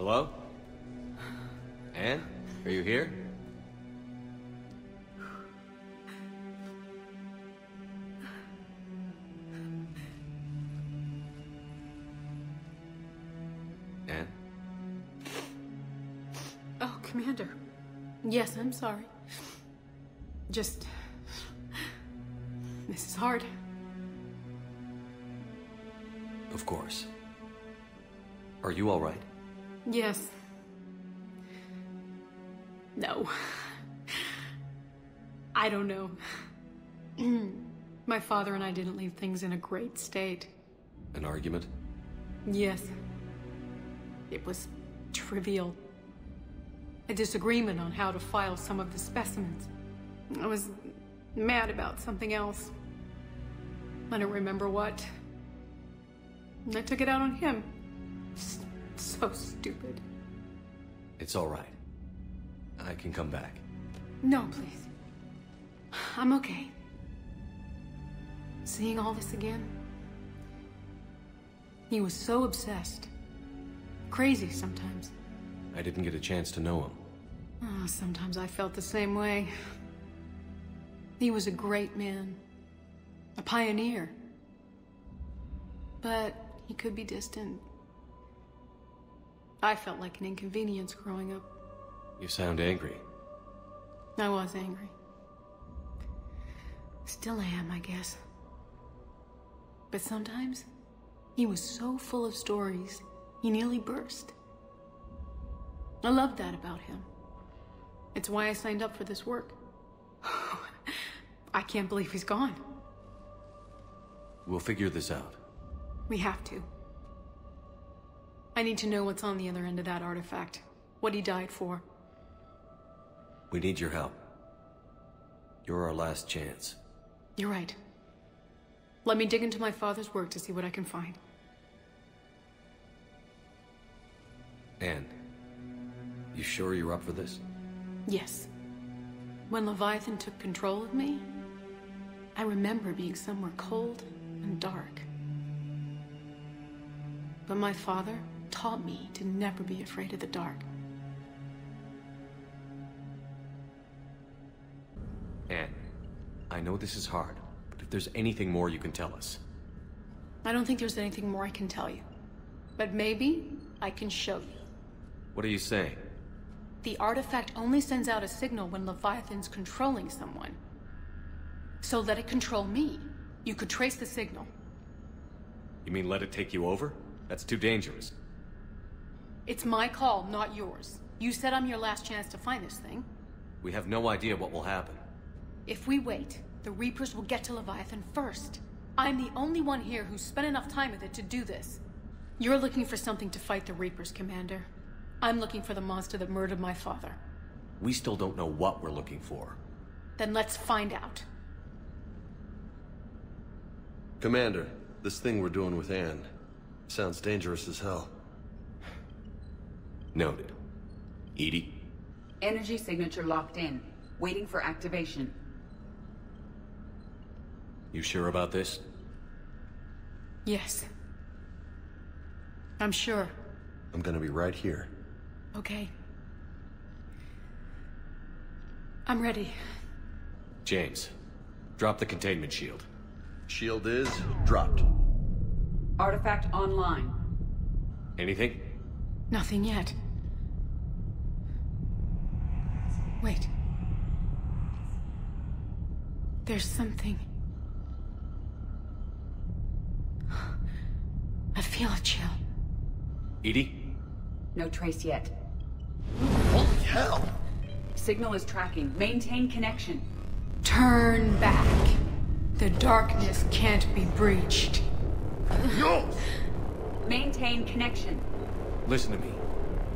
Hello? Anne? Are you here? Anne? Oh, Commander. Yes, I'm sorry. Just... This is hard. Of course. Are you all right? Yes. No. I don't know. My father and I didn't leave things in a great state. An argument? Yes. It was trivial. A disagreement on how to file some of the specimens. I was mad about something else. I don't remember what. And I took it out on him. So stupid. It's all right. I can come back. No, please. I'm okay. Seeing all this again? He was so obsessed. Crazy sometimes. I didn't get a chance to know him. Oh, sometimes I felt the same way. He was a great man. A pioneer. But he could be distant. I felt like an inconvenience growing up. You sound angry. I was angry. Still am, I guess. But sometimes, he was so full of stories, he nearly burst. I loved that about him. It's why I signed up for this work. I can't believe he's gone. We'll figure this out. We have to. I need to know what's on the other end of that artifact. What he died for. We need your help. You're our last chance. You're right. Let me dig into my father's work to see what I can find. Anne, you sure you're up for this? Yes. When Leviathan took control of me, I remember being somewhere cold and dark. But my father taught me to never be afraid of the dark. Anne, I know this is hard, but if there's anything more you can tell us. I don't think there's anything more I can tell you. But maybe I can show you. What are you saying? The artifact only sends out a signal when Leviathan's controlling someone. So let it control me. You could trace the signal. You mean let it take you over? That's too dangerous. It's my call, not yours. You said I'm your last chance to find this thing. We have no idea what will happen. If we wait, the Reapers will get to Leviathan first. I'm the only one here who's spent enough time with it to do this. You're looking for something to fight the Reapers, Commander. I'm looking for the monster that murdered my father. We still don't know what we're looking for. Then let's find out. Commander, this thing we're doing with Anne sounds dangerous as hell. Noted. Edie? Energy signature locked in. Waiting for activation. You sure about this? Yes. I'm sure. I'm gonna be right here. Okay. I'm ready. James, drop the containment shield. Shield is dropped. Artifact online. Anything? Nothing yet. Wait. There's something. I feel a chill. Edie? No trace yet. Holy hell! Signal is tracking. Maintain connection. Turn back. The darkness can't be breached. No! Maintain connection. Listen to me.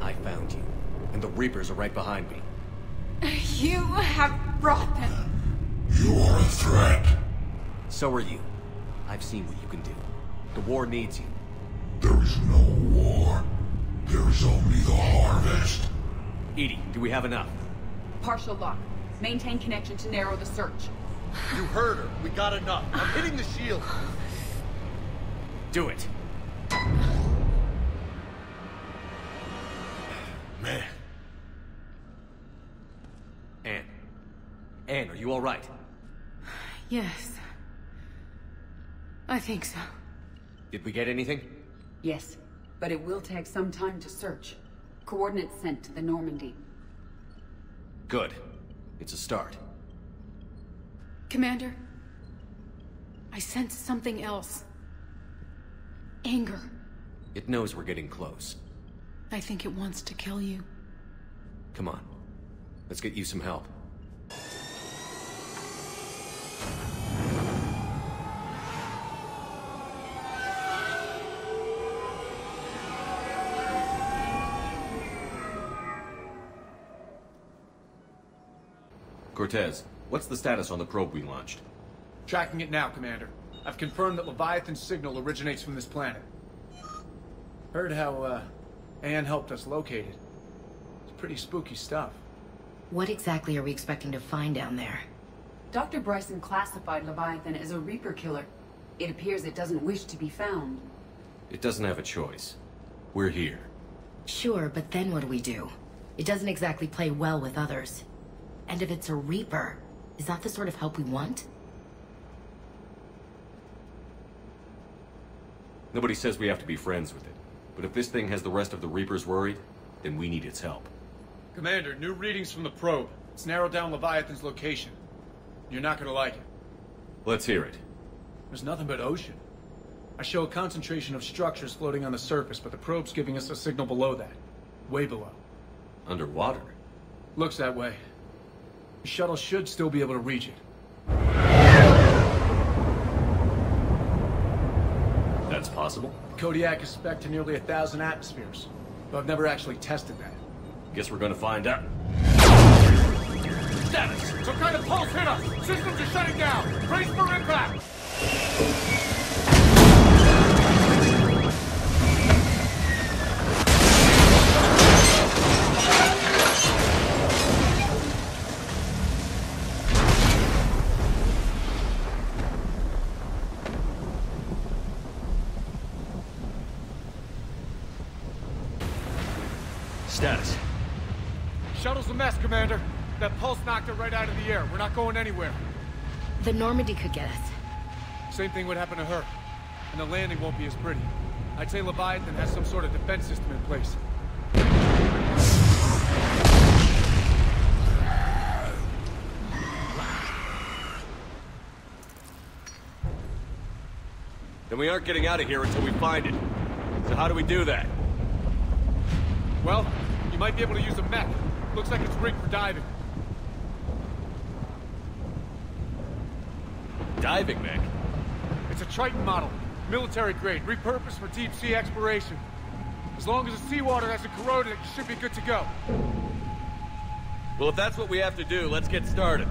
I found you, and the Reapers are right behind me. You have brought them. You are a threat. So are you. I've seen what you can do. The war needs you. There is no war. There is only the harvest. Edie, do we have enough? Partial lock. Maintain connection to narrow the search. You heard her. We got enough. I'm hitting the shield. Do it. you all right? Yes. I think so. Did we get anything? Yes, but it will take some time to search. Coordinates sent to the Normandy. Good. It's a start. Commander, I sense something else. Anger. It knows we're getting close. I think it wants to kill you. Come on. Let's get you some help. Cortez, what's the status on the probe we launched? Tracking it now, Commander. I've confirmed that Leviathan's signal originates from this planet. Heard how, Anne helped us locate it. It's pretty spooky stuff. What exactly are we expecting to find down there? Dr. Bryson classified Leviathan as a Reaper killer. It appears it doesn't wish to be found. It doesn't have a choice. We're here. Sure, but then what do we do? It doesn't exactly play well with others. And if it's a Reaper, is that the sort of help we want? Nobody says we have to be friends with it. But if this thing has the rest of the Reapers worried, then we need its help. Commander, new readings from the probe. It's narrowed down Leviathan's location. You're not gonna like it. Let's hear it. There's nothing but ocean. I show a concentration of structures floating on the surface, but the probe's giving us a signal below that. Way below. Underwater? Looks that way. The shuttle should still be able to reach it. That's possible. Kodiak is spec'd to nearly 1,000 atmospheres, but I've never actually tested that. Guess we're gonna find out. Status! Some kind of pulse hit us! Systems are shutting down! Brace for impact! Status. Shuttle's a mess, Commander. That pulse knocked it right out of the air. We're not going anywhere. The Normandy could get us. Same thing would happen to her. And the landing won't be as pretty. I'd say Leviathan has some sort of defense system in place. Then we aren't getting out of here until we find it. So how do we do that? Well, you might be able to use a mech. Looks like it's rigged for diving. Diving mech? It's a Triton model. Military grade, repurposed for deep sea exploration. As long as the seawater hasn't corroded it, you should be good to go. Well, if that's what we have to do, let's get started.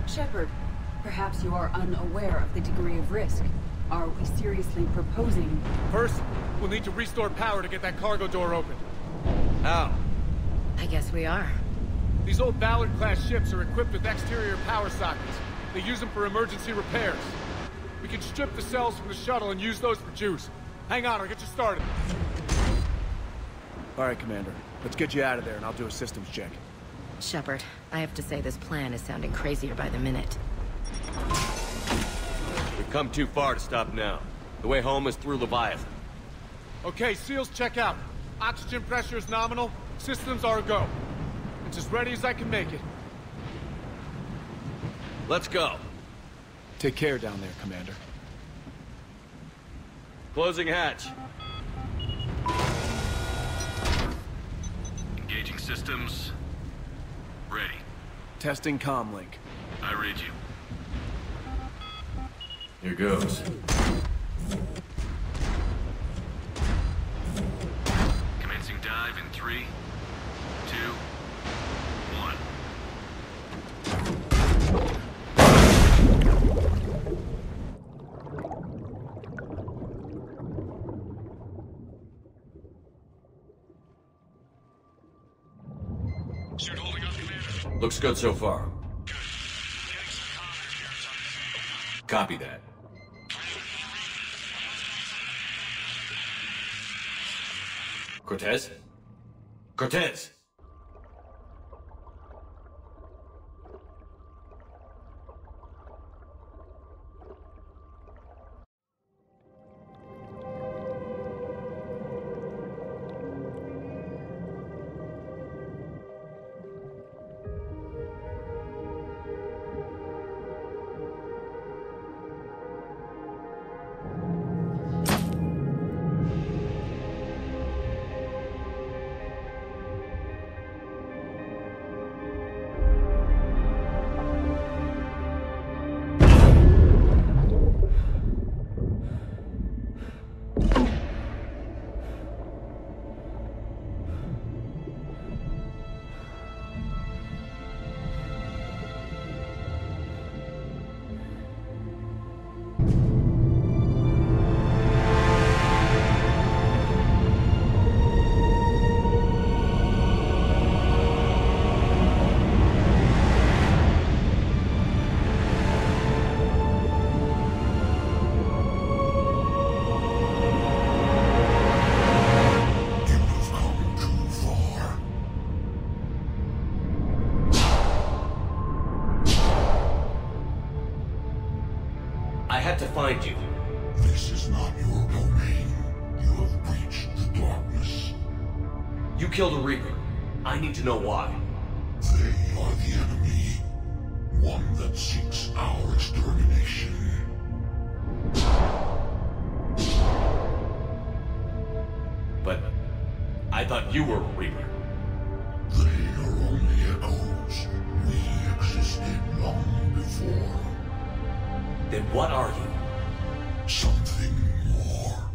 Shepard, perhaps you are unaware of the degree of risk. Are we seriously proposing? First, we'll need to restore power to get that cargo door open. How? I guess we are. These old Ballard-class ships are equipped with exterior power sockets. They use them for emergency repairs. We can strip the cells from the shuttle and use those for juice. Hang on, I'll get you started. All right, Commander. Let's get you out of there and I'll do a systems check. Shepard, I have to say this plan is sounding crazier by the minute. We've come too far to stop now. The way home is through Leviathan. Okay, SEALs check out. Oxygen pressure is nominal. Systems are a go. It's as ready as I can make it. Let's go. Take care down there, Commander. Closing hatch. Engaging systems. Ready. Testing comlink. I read you. Here goes. Commencing dive in 3, 2, 1. Suit holding up, Commander. Looks good so far. Good. Getting some comms here. Something. Copy that. Cortez? Cortez! find you. This is not your domain. You have breached the darkness. You killed a Reaper. I need to know why. They are the enemy. One that seeks our extermination. But I thought you were a Reaper. They are only echoes. We existed long before. Then what are you? Something more.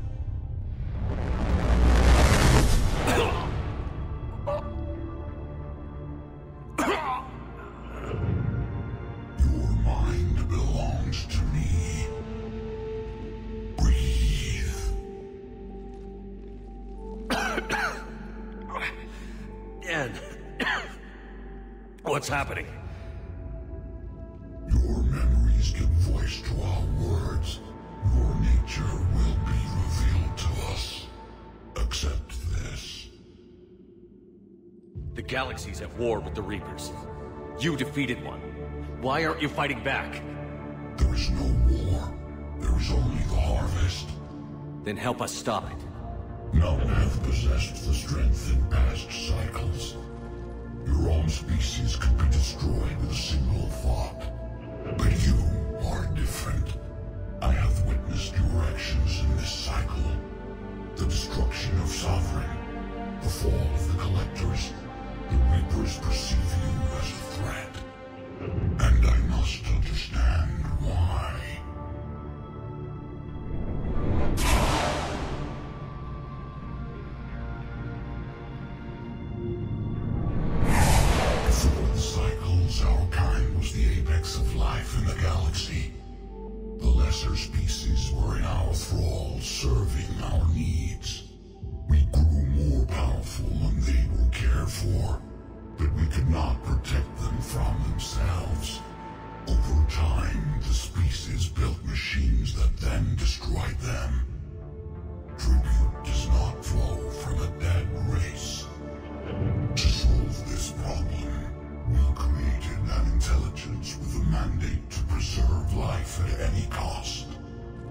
Your mind belongs to me. Breathe. Ann, what's happening? Your memories give voice to our words. Your nature will be revealed to us. Accept this. The galaxy's at war with the Reapers. You defeated one. Why aren't you fighting back? There is no war. There is only the harvest. Then help us stop it. None have possessed the strength in past cycles. Your own species could be destroyed with a single thought. But you are different. I have witnessed your actions in this cycle. The destruction of Sovereign, the fall of the Collectors. The Reapers perceive you as a threat. And I must understand why. Before the cycles, our kind was the apex of life in the galaxy. The lesser species were in our thrall, serving our needs. We grew more powerful and they were cared for, but we could not protect them from themselves. Over time, the species built machines that then destroyed them. Tribute does not flow from a dead race. To solve this problem, we created an intelligence with a mandate to preserve life at any cost.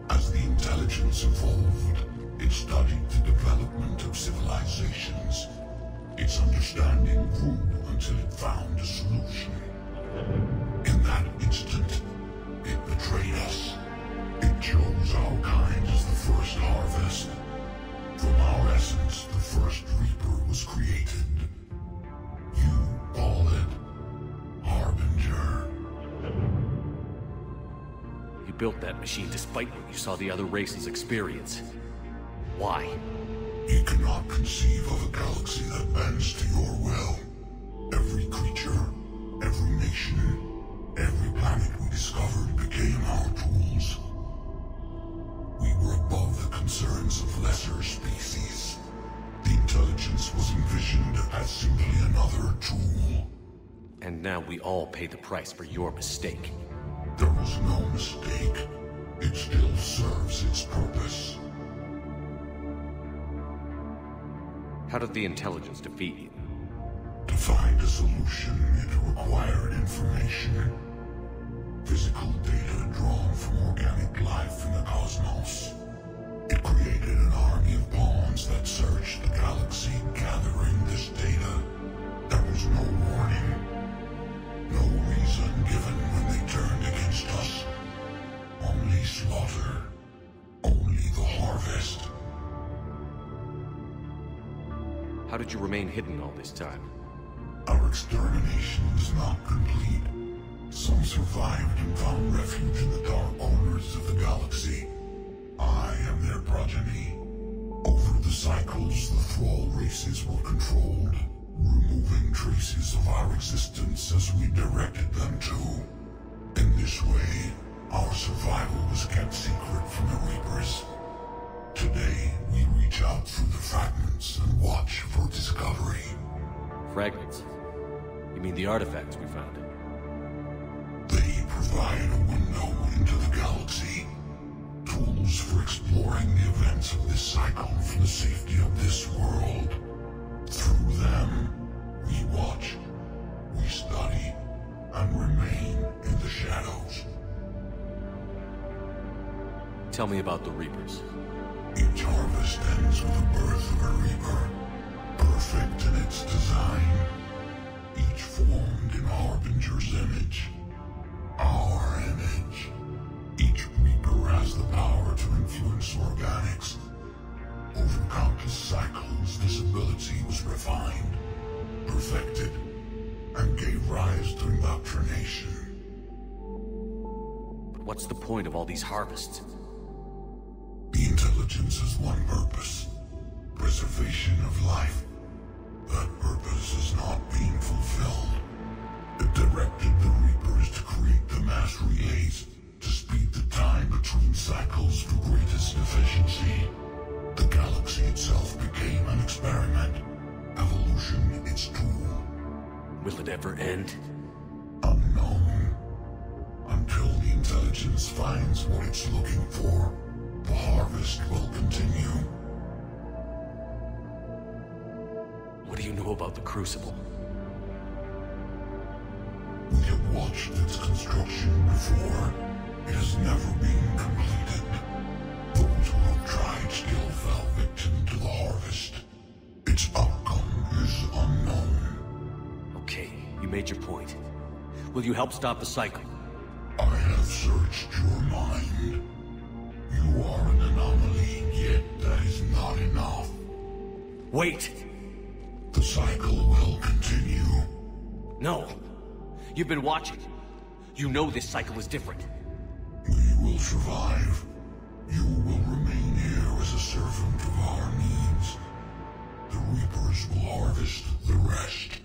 As the intelligence evolved, it studied the development of civilizations. Its understanding grew until it found a solution. In that instant, it betrayed us. It chose our kind as the first harvest. From our essence, the first Reaper was created. You call it Harbinger. You built that machine despite what you saw the other races experience. Why? You cannot conceive of a galaxy that bends to your will. Every creature, every nation, every planet we discovered became our tools. We were above the concerns of lesser species. The intelligence was envisioned as simply another tool. And now we all pay the price for your mistake. There was no mistake. It still serves its purpose. How did the intelligence defeat you? To find a solution, it required information. Physical data drawn from organic life in the cosmos. It created an army of pawns that searched the galaxy, gathering this data. There was no warning. No reason given when they turned against us. Only slaughter. Only the harvest. How did you remain hidden all this time? Our extermination is not complete. Some survived and found refuge in the dark corners of the galaxy. I am their progeny. Over the cycles, the thrall races were controlled, removing traces of our existence as we directed them to. In this way, our survival was kept secret from the Reapers. Today, we reach out through the fragments and watch for discovery. Fragments? You mean the artifacts we found? They provide a window into the galaxy. Tools for exploring the events of this cycle for the safety of this world. Through them, we watch, we study, and remain in the shadows. Tell me about the Reapers. Each harvest ends with the birth of a Reaper, perfect in its design, each formed in Harbinger's image. Our image. Each Reaper has the power to influence organics. Over countless cycles, this ability was refined, perfected, and gave rise to indoctrination. But what's the point of all these harvests? The intelligence has one purpose: preservation of life. That purpose is not being fulfilled. It directed the Reapers to create the mass relays to speed the time between cycles to greatest efficiency. The galaxy itself became an experiment. Evolution its tool. Will it ever end? Unknown. Until the intelligence finds what it's looking for, the harvest will continue. What do you know about the Crucible? We have watched its construction before. It has never been completed. Those who have tried still fell victim to the harvest. Its outcome is unknown. Okay, you made your point. Will you help stop the cycle? I have searched your mind. You are an anomaly, yet that is not enough. Wait! The cycle will continue. No! You've been watching. You know this cycle is different. We will survive. You will remain here as a servant of our needs. The Reapers will harvest the rest.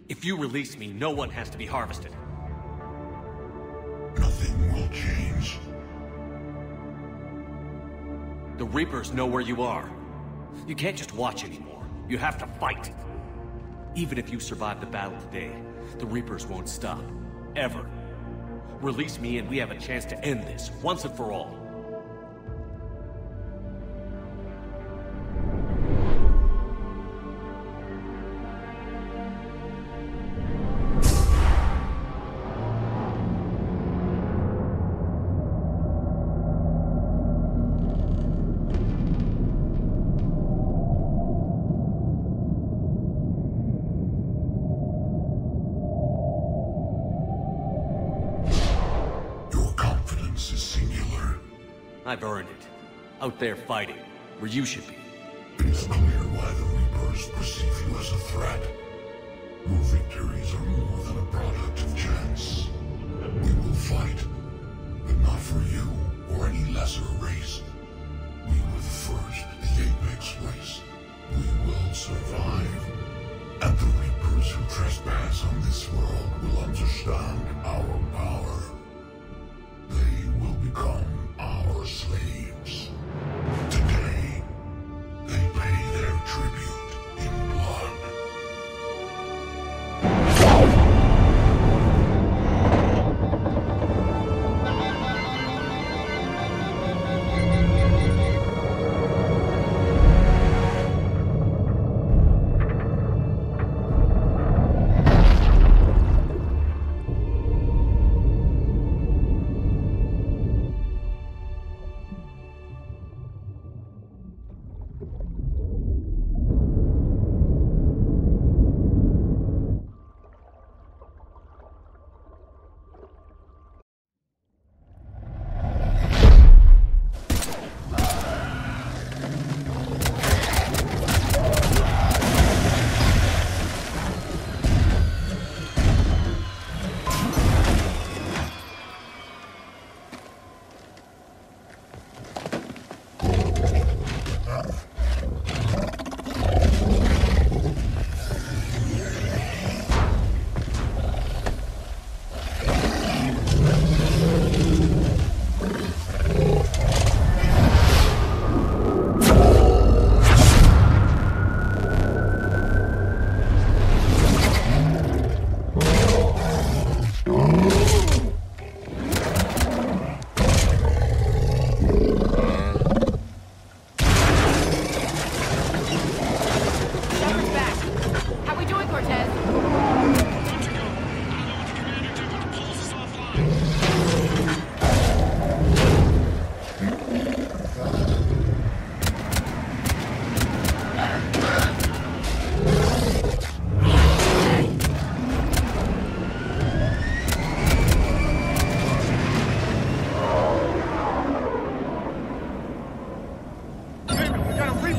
If you release me, no one has to be harvested. Nothing will change. The Reapers know where you are. You can't just watch anymore. You have to fight. Even if you survive the battle today, the Reapers won't stop. Ever. Release me and we have a chance to end this, once and for all. I've earned it. Out there fighting, where you should be. It is clear why the Reapers perceive you as a threat. Your victories are more than a product of chance. We will fight, but not for you or any lesser race. We were the first, the Apex race. We will survive. And the Reapers who trespass on this world will understand our power. They will become our slaves. Today, they pay their tribute in blood.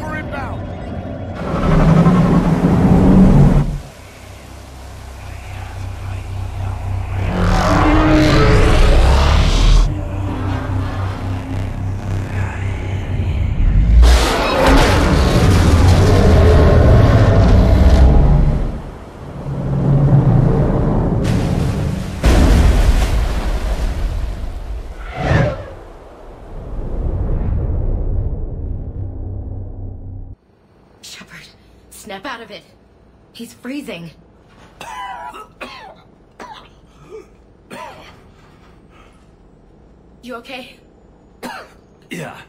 for inbound! Snap out of it. He's freezing. You okay? Yeah.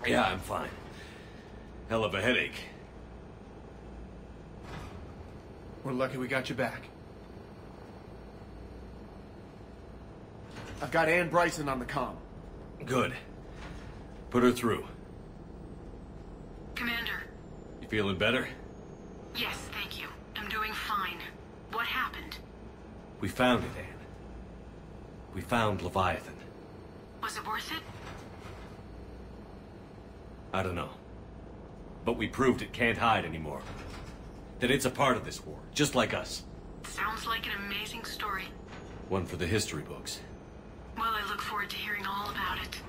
Yeah, I'm fine. Hell of a headache. We're lucky we got you back. I've got Ann Bryson on the comm. Good. Put her through. Commander. You feeling better? Yes, thank you. I'm doing fine. What happened? We found it, Ann. We found Leviathan. Was it worth it? I don't know. But we proved it can't hide anymore. That it's a part of this war, just like us. Sounds like an amazing story. One for the history books. Well, I look forward to hearing all about it.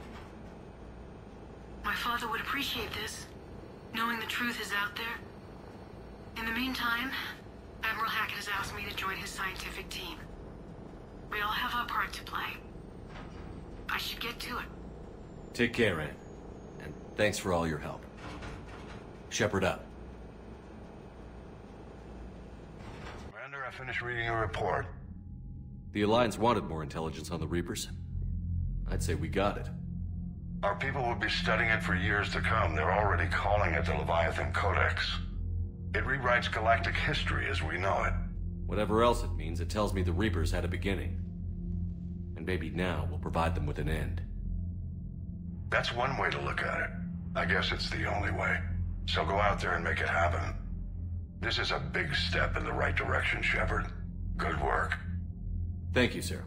My father would appreciate this, knowing the truth is out there. In the meantime, Admiral Hackett has asked me to join his scientific team. We all have our part to play. I should get to it. Take care, Ann. And thanks for all your help. Shepard up. Commander, I finished reading your report. The Alliance wanted more intelligence on the Reapers. I'd say we got it. Our people will be studying it for years to come. They're already calling it the Leviathan Codex. It rewrites galactic history as we know it. Whatever else it means, it tells me the Reapers had a beginning. And maybe now we'll provide them with an end. That's one way to look at it. I guess it's the only way. So go out there and make it happen. This is a big step in the right direction, Shepard. Good work. Thank you, sir.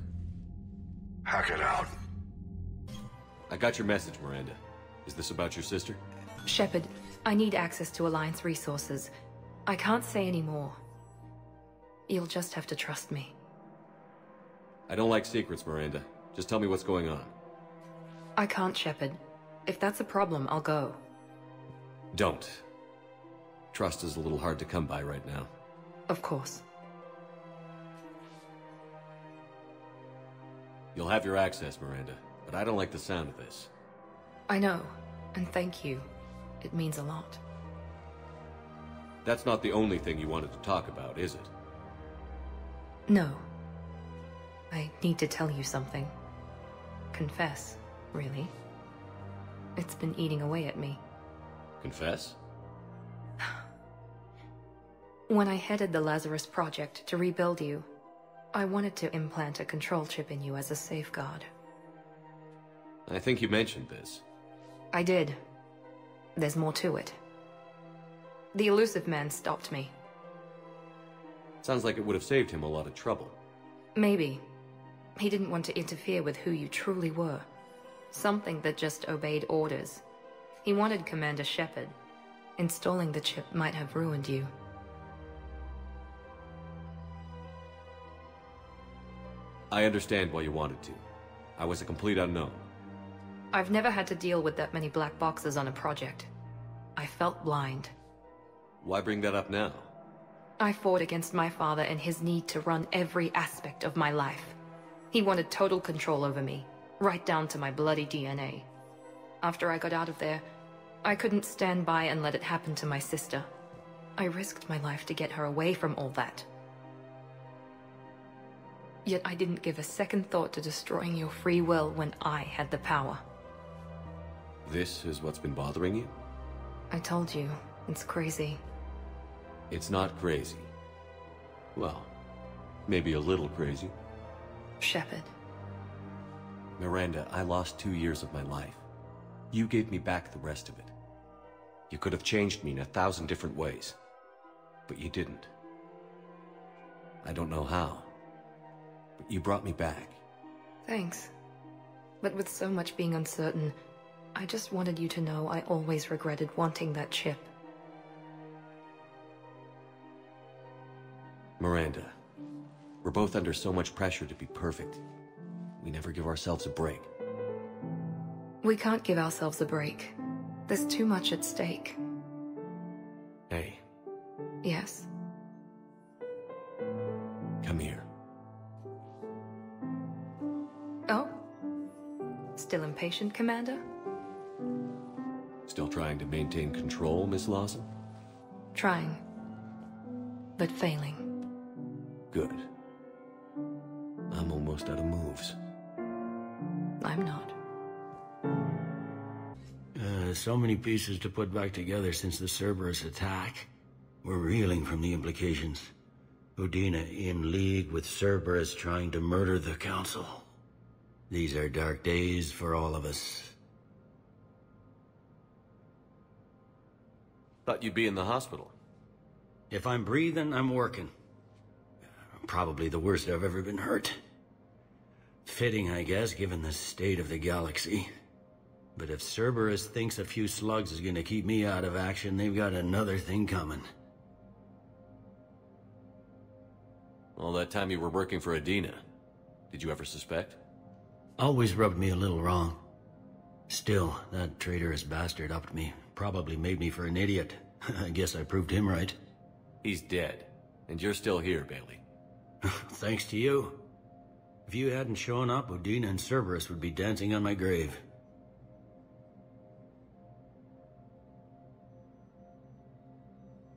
Hack it out. I got your message, Miranda. Is this about your sister? Shepard, I need access to Alliance resources. I can't say any more. You'll just have to trust me. I don't like secrets, Miranda. Just tell me what's going on. I can't, Shepard. If that's a problem, I'll go. Don't. Trust is a little hard to come by right now. Of course. You'll have your access, Miranda, but I don't like the sound of this. I know, and thank you. It means a lot. That's not the only thing you wanted to talk about, is it? No. I need to tell you something. Confess, really. It's been eating away at me. Confess? When I headed the Lazarus Project to rebuild you, I wanted to implant a control chip in you as a safeguard. I think you mentioned this. I did. There's more to it. The elusive man stopped me. Sounds like it would have saved him a lot of trouble. Maybe. He didn't want to interfere with who you truly were. Something that just obeyed orders. He wanted Commander Shepard. Installing the chip might have ruined you. I understand why you wanted to. I was a complete unknown. I've never had to deal with that many black boxes on a project. I felt blind. Why bring that up now? I fought against my father and his need to run every aspect of my life. He wanted total control over me, right down to my bloody DNA. After I got out of there, I couldn't stand by and let it happen to my sister. I risked my life to get her away from all that. Yet I didn't give a second thought to destroying your free will when I had the power. This is what's been bothering you? I told you, it's crazy. It's not crazy. Well, maybe a little crazy. Shepard. Miranda, I lost 2 years of my life. You gave me back the rest of it. You could have changed me in 1,000 different ways. But you didn't. I don't know how. But you brought me back. Thanks. But with so much being uncertain, I just wanted you to know I always regretted wanting that chip. Miranda, we're both under so much pressure to be perfect. We never give ourselves a break. We can't give ourselves a break. There's too much at stake. Hey. Yes? Come here. Oh? Still impatient, Commander? Still trying to maintain control, Miss Lawson? Trying. But failing. Good. I'm almost out of moves. I'm not. So many pieces to put back together since the Cerberus attack. We're reeling from the implications. Udina in league with Cerberus trying to murder the Council. These are dark days for all of us. Thought you'd be in the hospital. If I'm breathing, I'm working. Probably the worst I've ever been hurt. Fitting, I guess, given the state of the galaxy. But if Cerberus thinks a few slugs is gonna keep me out of action, they've got another thing coming. All that time you were working for Udina, did you ever suspect? Always rubbed me a little wrong. Still, that traitorous bastard upped me. Probably made me for an idiot. I guess I proved him right. He's dead, and you're still here, Bailey. Thanks to you. If you hadn't shown up, Udina and Cerberus would be dancing on my grave.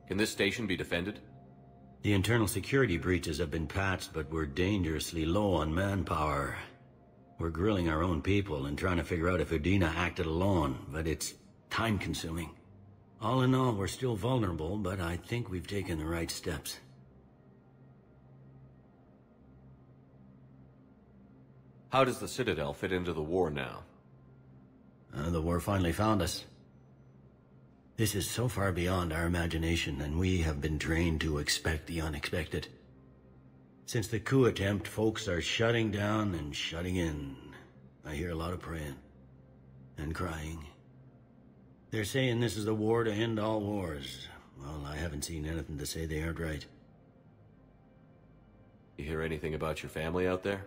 Can this station be defended? The internal security breaches have been patched, but we're dangerously low on manpower. We're grilling our own people and trying to figure out if Udina acted alone, but it's time-consuming. All in all, we're still vulnerable, but I think we've taken the right steps. How does the Citadel fit into the war now? The war finally found us. This is so far beyond our imagination, and we have been trained to expect the unexpected. Since the coup attempt, folks are shutting down and shutting in. I hear a lot of praying. And crying. They're saying this is the war to end all wars. Well, I haven't seen anything to say they aren't right. You hear anything about your family out there?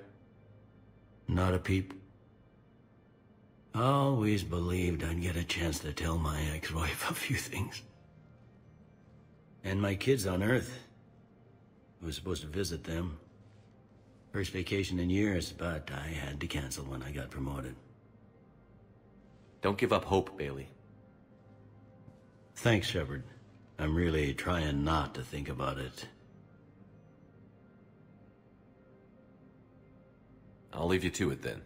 Not a peep. Always believed I'd get a chance to tell my ex-wife a few things. And my kids on Earth. I was supposed to visit them. First vacation in years, but I had to cancel when I got promoted. Don't give up hope, Bailey. Thanks, Shepard. I'm really trying not to think about it. I'll leave you to it then.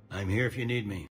I'm here if you need me.